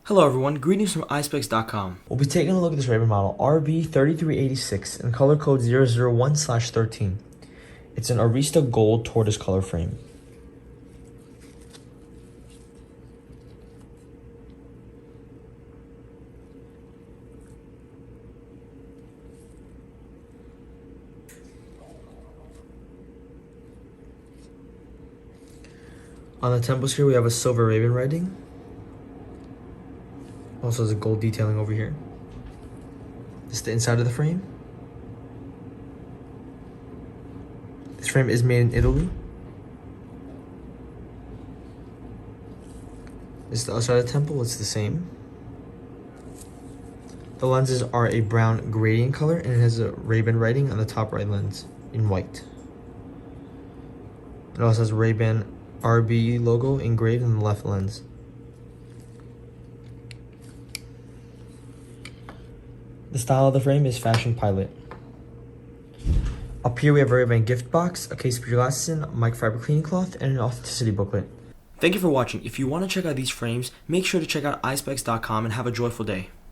Hello everyone, greetings from Eyespecs.com. We'll be taking a look at this RayBan model RB3386 in color code 001/13. It's an Arista gold tortoise color frame. On the temples here we have a silver RayBan writing. Also has a gold detailing over here. This is the inside of the frame. This frame is made in Italy. This is the other side of the temple, it's the same. The lenses are a brown gradient color and it has a RayBan writing on the top right lens in white. It also has RayBan RB logo engraved in the left lens. The style of the frame is Fashion Pilot. Up here we have a RayBan gift box, a case to put your glasses in, a microfiber cleaning cloth, and an authenticity booklet. Thank you for watching. If you want to check out these frames, make sure to check out Eyespecs.com and have a joyful day.